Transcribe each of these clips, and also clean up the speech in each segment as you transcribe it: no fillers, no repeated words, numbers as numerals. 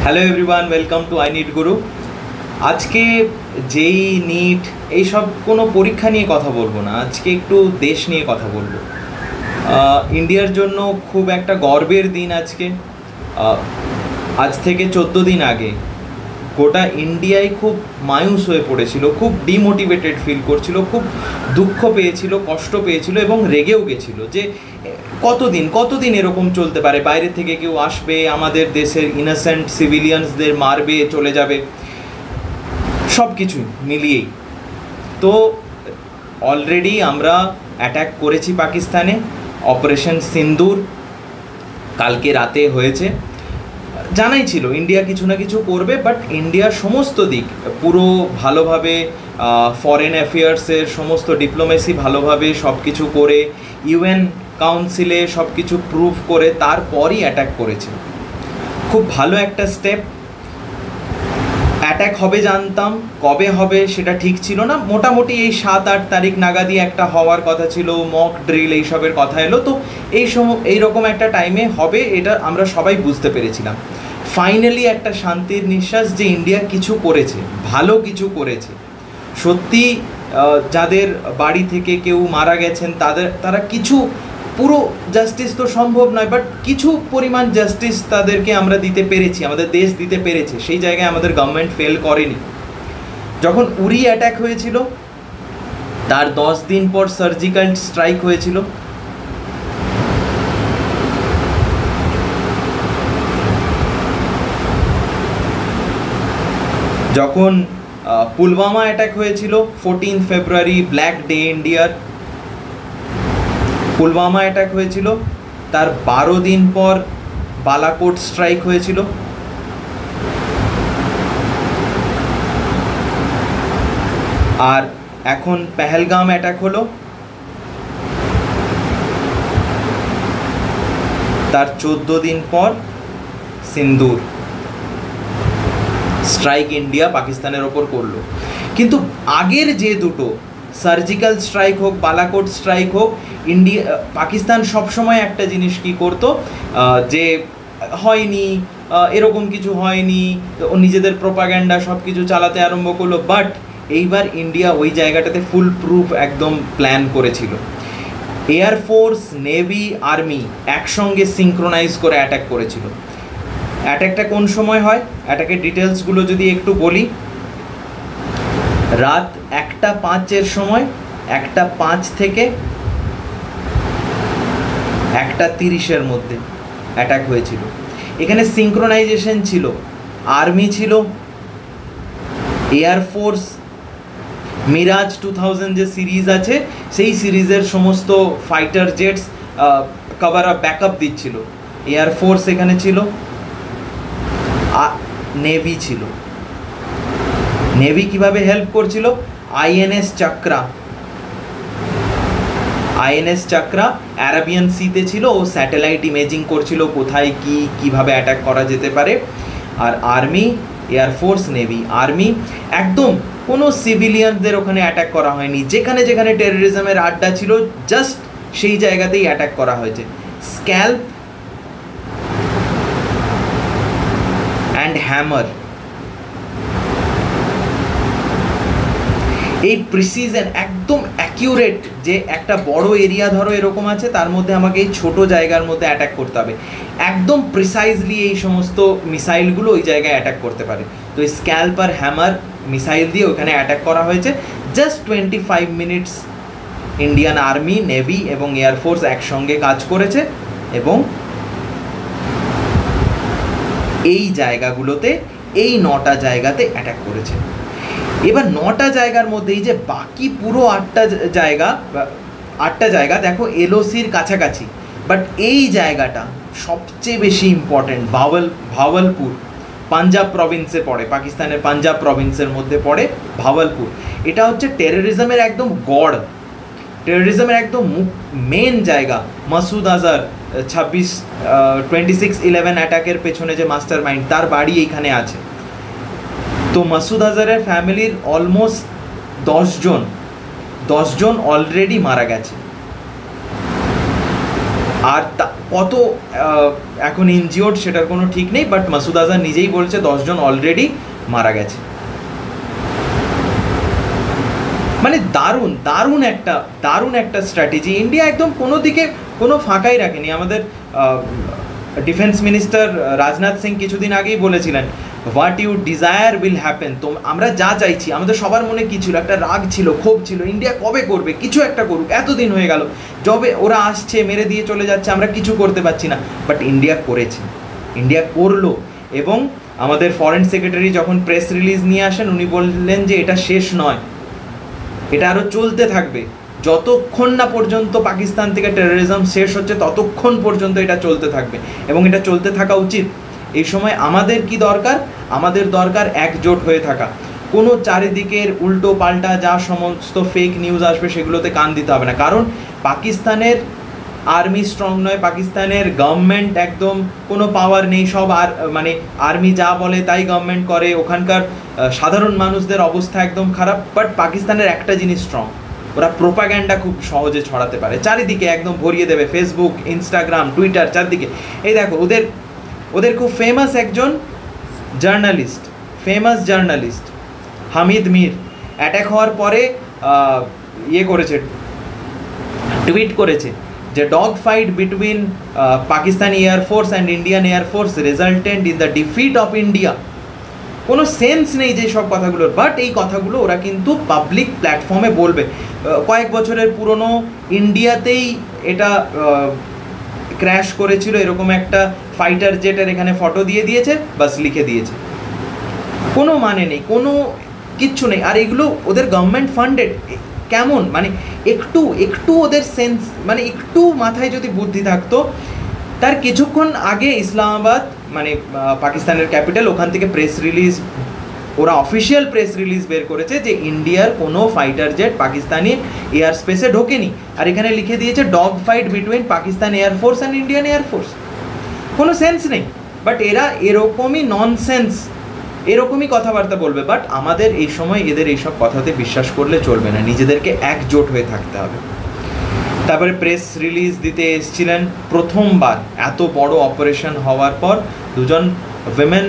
Hello everyone, welcome to I NEET Guru. আজকে যেই NEET এইসব কোনো পরীক্ষা নিয়ে কথা বলবো না, আজকে একটু দেশ নিয়ে কথা বলবো। ইন্ডিয়ার জন্য খুব একটা গর্বের দিন আজকে। আজ থেকে 14 দিন আগে গোটা ইন্ডিয়ায় খুব মায়ুস হয়ে পড়েছিল, খুব ডিমোটিভেটেড ফিল করছিল, খুব দুঃখ পেয়েছিল, কষ্ট পেয়েছিল এবং রেগেও গেছিল যে কতদিন এরকম চলতে পারে। বাইরে থেকে কেউ আসবে, আমাদের দেশের ইনোসেন্ট সিভিলিয়ানসদের মারবে, চলে যাবে, সব কিছু মিলিয়েই। তো অলরেডি আমরা অ্যাটাক করেছি পাকিস্তানে, অপারেশন সিন্দুর কালকে রাতে হয়েছে। জানাই ছিল ইন্ডিয়া কিছু না কিছু করবে, বাট ইন্ডিয়ার সমস্ত দিক পুরো ভালোভাবে, ফরেন অ্যাফেয়ার্সের সমস্ত ডিপ্লোমেসি ভালোভাবে সব কিছু করে, ইউএন কাউন্সিলে সব কিছু প্রুভ করে তারপরই অ্যাটাক করেছে। খুব ভালো একটা স্টেপ। অ্যাটাক হবে জানতাম, কবে হবে সেটা ঠিক ছিল না। মোটামুটি এই 7-8 তারিখ নাগাদই একটা হওয়ার কথা ছিল, মক ড্রিল এইসবের কথা এলো। তো এইরকম একটা টাইমে হবে, এটা আমরা সবাই বুঝতে পেরেছিলাম। ফাইনালি একটা শান্তির নিঃশ্বাস যে ইন্ডিয়া কিছু করেছে, ভালো কিছু করেছে। সত্যি যাদের বাড়ি থেকে কেউ মারা গেছেন তারা কিছু, পুরো জাস্টিস তো সম্ভব নয়, বাট কিছু পরিমাণ জাস্টিস তাদেরকে আমরা দিতে পেরেছি, আমাদের দেশ দিতে পেরেছে। সেই জায়গায় আমাদের গভর্নমেন্ট ফেল করেনি। যখন উরি অ্যাটাক হয়েছিল তার 10 দিন পর সার্জিক্যাল স্ট্রাইক হয়েছিল। যখন পুলওয়ামা অ্যাটাক হয়েছিল 14 ফেব্রুয়ারি, ব্ল্যাক ডে ইন্ডিয়ার, পুলওয়ামা অ্যাটাক হয়েছিল, তার 12 দিন পর বালাকোট স্ট্রাইক হয়েছিল। আর এখন পেহেলগাম অ্যাটাক হলো, তার 14 দিন পর সিন্দুর স্ট্রাইক ইন্ডিয়া পাকিস্তানের ওপর করলো। কিন্তু আগের যে দুটো সার্জিক্যাল স্ট্রাইক হোক, বালাকোট স্ট্রাইক হোক, পাকিস্তান সবসময় একটা জিনিস কি করতো, যে হয়নি, এরকম কিছু হয়নি, নিজেদের প্রোপাগ্যান্ডা সব কিছু চালাতে আরম্ভ করলো। বাট এইবার ইন্ডিয়া ওই জায়গাটাতে ফুল প্রুফ একদম প্ল্যান করেছিল। এয়ারফোর্স, নেভি, আর্মি একসঙ্গে সিঙ্ক্রোনাইজ করে অ্যাটাক করেছিল। অ্যাটাকটা কোন সময় হয়, অ্যাটাকের ডিটেলসগুলো যদি একটু বলি। রাত 1:05 সময়, 1:05 থেকে 1:30 মধ্যে অ্যাটাক হয়েছিল। এখানে সিঙ্ক্রোনাইজেশন ছিল, আর্মি ছিল, এয়ারফোর্স, মিরাজ 2000 যে সিরিজ আছে সেই সিরিজের সমস্ত fighter jets cover up, backup দিচ্ছিল। এয়ারফোর্স এখানে ছিল, নেভি ছিল। নেভি কিভাবে হেল্প করছিল, আইএনএস চাকরা অ্যারাবিয়ান সিতে ছিল, ও স্যাটেলাইট ইমেজিং করছিল কোথায় কিভাবে অ্যাটাক করা যেতে পারে। আর আর্মি, এয়ারফোর্স, নেভি, আর্মি একদম কোনো সিভিলিয়ানদের ওখানে অ্যাটাক করা হয়নি। যেখানে যেখানে টেররিজমের আড্ডা ছিল জাস্ট সেই জায়গাতেই অ্যাটাক করা হয়েছে। স্ক্যাল্প অ্যান্ড হ্যামার, এই প্রিসিশন একদম অ্যাকিউরেট, যে একটা বড় এরিয়া ধরো এরকম আছে, তার মধ্যে আমাকে এই ছোট জায়গার মধ্যে অ্যাটাক করতে হবে, একদম প্রিসাইজলি এই সমস্ত মিসাইলগুলো ওই জায়গায় অ্যাটাক করতে পারে। তো এই স্ক্যাল্প আর হ্যামার মিসাইল দিয়ে ওখানে অ্যাটাক করা হয়েছে। Just 25 minutes Indian army, navy এবং এয়ারফোর্স একসঙ্গে কাজ করেছে এবং এই জায়গাগুলোতে, এই 9টা জায়গাতে অ্যাটাক করেছে। এবার 9টা জায়গার মধ্যে এই যে বাকি পুরো 8টা জায়গা দেখো এলওসির কাছাকাছি, বাট এই জায়গাটা সবচেয়ে বেশি ইম্পর্টেন্ট। ভাওয়ালপুর পাঞ্জাব প্রভিন্সে পড়ে, পাকিস্তানের পাঞ্জাব প্রভিন্সের মধ্যে পড়ে ভাওয়ালপুর। এটা হচ্ছে টেররিজমের একদম গড়, টেররিজমের একদম মেন জায়গা। মাসুদ আজহার 26/11 অ্যাটাকের পেছনে যে মাস্টার মাইন্ড, তার বাড়ি এইখানে আছে। তো মাসুদ আজহারের ফ্যামিলির অলমোস্ট 10 জন অলরেডি মারা গেছে। আর কত এখন ইনজিওর্ড সেটার কোনো ঠিক নেই, বাট মাসুদ আজহার নিজেই বলছে 10 জন অলরেডি মারা গেছে। মানে দারুণ দারুণ একটা স্ট্র্যাটেজি। ইন্ডিয়া একদম কোনো দিকে কোনো ফাঁকাই রাখেনি। আমাদের ডিফেন্স মিনিস্টার রাজনাথ সিং কিছুদিন আগেই বলেছিলেন, what you desire will happen. তো আমরা যা চাইছি, আমাদের সবার মনে কী ছিল, একটা রাগ ছিল, ক্ষোভ ছিল, ইন্ডিয়া কবে করবে, কিছু একটা করুক, এতদিন হয়ে গেল, যবে ওরা আসছে মেরে দিয়ে চলে যাচ্ছে, আমরা কিছু করতে পারছি না। বাট ইন্ডিয়া করেছে, ইন্ডিয়া করলো। এবং আমাদের ফরেন সেক্রেটারি যখন প্রেস রিলিজ নিয়ে আসেন, উনি বললেন যে এটা শেষ নয়, এটা আরও চলতে থাকবে, যতক্ষণ না পর্যন্ত পাকিস্তান থেকে টেরোরিজম শেষ হচ্ছে ততক্ষণ পর্যন্ত এটা চলতে থাকবে, এবং এটা চলতে থাকা উচিত। এই সময় আমাদের কি দরকার? আমাদের দরকার একজোট হয়ে থাকা। কোনো চারিদিকের উল্টো পাল্টা যা সমস্ত ফেক নিউজ আসবে সেগুলোতে কান দিতে হবে না। কারণ পাকিস্তানের আর্মি স্ট্রং নয়, পাকিস্তানের গভর্নমেন্ট একদম কোনো পাওয়ার নেই, সব মানে আর্মি যা বলে তাই গভর্নমেন্ট করে, ওখানকার সাধারণ মানুষদের অবস্থা একদম খারাপ। বাট পাকিস্তানের একটা জিনিস স্ট্রং, ওরা প্রোপাগ্যান্ডা খুব সহজে ছড়াতে পারে, চারিদিকে একদম ভরিয়ে দেবে, ফেসবুক, ইনস্টাগ্রাম, টুইটার, চারদিকে। এই দেখো ওদের খুব ফেমাস একজন জার্নালিস্ট হামিদ মির অ্যাটাক হওয়ার পরে করেছে, টুইট করেছে যে dog fight between Pakistani air force and Indian air force resultant in the defeat of India. কোনো সেন্স নেই যে সব কথাগুলোর, বাট এই কথাগুলো ওরা কিন্তু পাবলিক প্ল্যাটফর্মে বলবে। কয়েক বছরের পুরনো ইন্ডিয়াতেই এটা ক্র্যাশ করেছিল, এরকম একটা ফাইটার জেটের এখানে ফটো দিয়ে দিয়েছে, বাস লিখে দিয়েছে, কোনো মানে নেই, কোনো কিচ্ছু নেই। আর এগুলো ওদের গভর্নমেন্ট ফান্ডেড। কেমন মানে একটু ওদের সেন্স, মানে একটু মাথায় যদি বুদ্ধি থাকতো। তার কিছুক্ষণ আগে ইসলামাবাদ, মানে পাকিস্তানের ক্যাপিটাল, ওখান থেকে ওরা অফিসিয়াল প্রেস রিলিজ বের করেছে যে ইন্ডিয়ার কোনো ফাইটার জেট পাকিস্তানি এয়ার স্পেসে ঢোকেনি। আর এখানে লিখে দিয়েছে dog fight between Pakistan air force and Indian air force. কোনো সেন্স নেই, বাট এরা এরকমই ননসেন্স, এরকমই কথাবার্তা বলবে। বাট আমাদের এই সময় এদের এইসব কথাতে বিশ্বাস করলে চলবে না, নিজেদেরকে একজোট হয়ে থাকতে হবে। তারপরে প্রেস রিলিজ দিতে এসেছিলেন প্রথমবার এত বড় অপারেশন হওয়ার পর দুজন উইমেন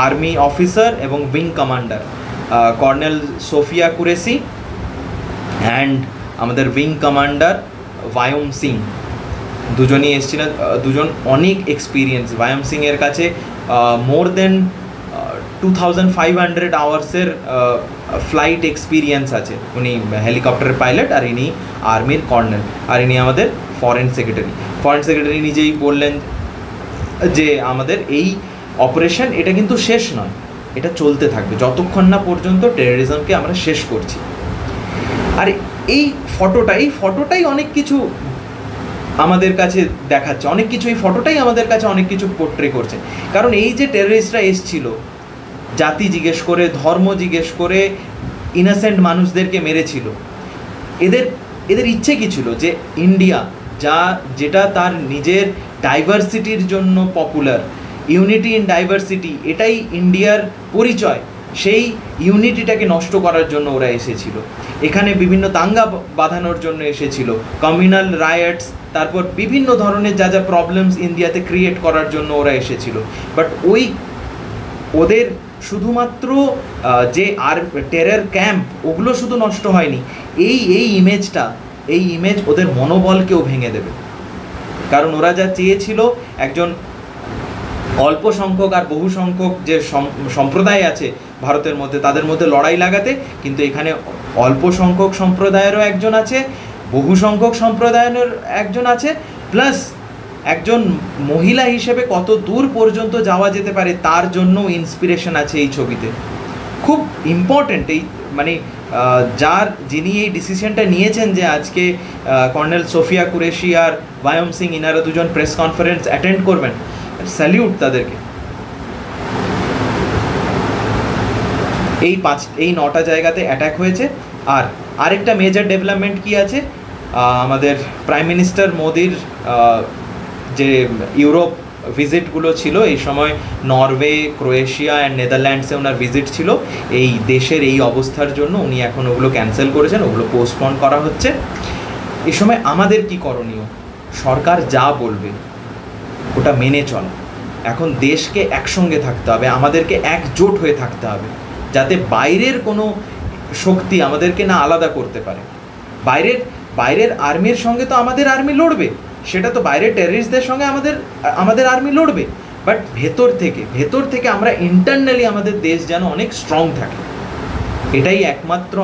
আর্মি অফিসার এবং wing commander, colonel Sofiya Qureshi and আমাদের উইং কমান্ডার ভায়ম সিং, দুজনই এসেছিলেন। দুজন অনেক এক্সপিরিয়েন্স। ভায়ম সিংয়ের কাছে মোর দেন 2500 আওয়ার্সের ফ্লাইট এক্সপিরিয়েন্স আছে। উনি হেলিকপ্টারের পাইলট, আর ইনি আর্মির কর্নেল, আর ইনি আমাদের ফরেন সেক্রেটারি নিজেই বললেন যে আমাদের এই অপারেশন এটা কিন্তু শেষ নয়, এটা চলতে থাকবে যতক্ষণ না পর্যন্ত টেরোরিজমকে আমরা শেষ করছি। আর এই ফটোটাই অনেক কিছু আমাদের কাছে দেখাচ্ছে, অনেক কিছু, এই ফটোটাই আমাদের কাছে অনেক কিছু পোর্ট্রে করছে। কারণ এই যে টেররিস্টরা এসছিল, জাতি জিজ্ঞেস করে, ধর্ম জিজ্ঞেস করে ইনোসেন্ট মানুষদেরকে মেরেছিল, এদের ইচ্ছে কী ছিল? যে ইন্ডিয়া যেটা তার নিজের ডাইভার্সিটির জন্য পপুলার, ইউনিটি ইন ডাইভার্সিটি, এটাই ইন্ডিয়ার পরিচয়, সেই ইউনিটিটাকে নষ্ট করার জন্য ওরা এসেছিল। এখানে বিভিন্ন দাঙ্গা বাঁধানোর জন্য এসেছিল, কমিউনাল রায়টস, তারপর বিভিন্ন ধরনের যা প্রবলেমস ইন্ডিয়াতে ক্রিয়েট করার জন্য ওরা এসেছিল। বাট ওদের শুধুমাত্র যে আর টেরর ক্যাম্প, ওগুলো শুধু নষ্ট হয়নি, এই ইমেজ ওদের মনোবলকেও ভেঙে দেবে। কারণ ওরা যা চেয়েছিল, একজন অল্প সংখ্যক আর বহু সংখ্যক যে সম্প্রদায় আছে ভারতের মধ্যে, তাদের মধ্যে লড়াই লাগাতে, কিন্তু এখানে অল্প সংখ্যক সম্প্রদায়েরও একজন আছে, বহু সংখ্যক সম্প্রদায়ের একজন আছে, প্লাস একজন মহিলা হিসেবে কত দূর পর্যন্ত যাওয়া যেতে পারে তার জন্য ইন্সপিরেশন আছে এই ছবিতে। খুব ইম্পর্ট্যান্ট এই, মানে যিনি এই ডিসিশনটা নিয়েছেন যে আজকে কর্নেল সোফিয়া কুরেশি আর ভায়ম সিং, ইনারা দুজন প্রেস কনফারেন্স অ্যাটেন্ড করবেন, স্যালিউট তাদেরকে। এই 9টা জায়গাতে অ্যাটাক হয়েছে। আর আরেকটা মেজর ডেভেলপমেন্ট কি আছে, আমাদের প্রাইম মিনিস্টার মোদির যে ইউরোপ ভিজিটগুলো ছিল, এই সময় নরওয়ে, ক্রোয়েশিয়া অ্যান্ড নেদারল্যান্ডসে ওনার ভিজিট ছিল। এই দেশের এই অবস্থার জন্য উনি এখন ওগুলো ক্যান্সেল করেছেন, ওগুলো পোস্টপোন করা হচ্ছে। এই সময় আমাদের কি করণীয়? সরকার যা বলবে, ওটা মেনে চলা। এখন দেশকে একসঙ্গে থাকতে হবে, আমাদেরকে একজোট হয়ে থাকতে হবে, যাতে বাইরের কোনো শক্তি আমাদেরকে না আলাদা করতে পারে। বাইরের আর্মির সঙ্গে তো আমাদের আর্মি লড়বে, সেটা তো বাইরের টেররিস্টদের সঙ্গে আমাদের আর্মি লড়বে, বাট ভেতর থেকে আমরা ইন্টারনালি আমাদের দেশ যেন অনেক স্ট্রং থাকে। এটাই একমাত্র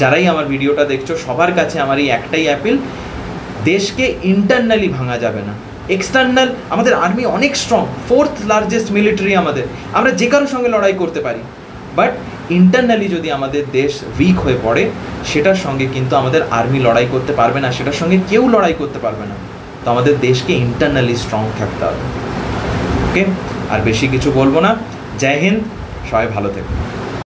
যারাই আমার ভিডিওটা দেখছো সবার কাছে আমার এই একটাই অ্যাপিল, দেশকে ইন্টারনালি ভাঙা যাবে না। এক্সটার্নাল আমাদের আর্মি অনেক স্ট্রং, 4th লার্জেস্ট মিলিটারি আমাদের, আমরা যে কারোর সঙ্গে লড়াই করতে পারি, বাট ইন্টারনালি যদি আমাদের দেশ উইক হয়ে পড়ে সেটার সঙ্গে কিন্তু আমাদের আর্মি লড়াই করতে পারবে না, সেটার সঙ্গে কেউ লড়াই করতে পারবে না। তো আমাদের দেশকে ইন্টারনালি স্ট্রং থাকতে হবে। ওকে, আর বেশি কিছু বলবো না। জয় হিন্দ, সবাই ভালো থেকো।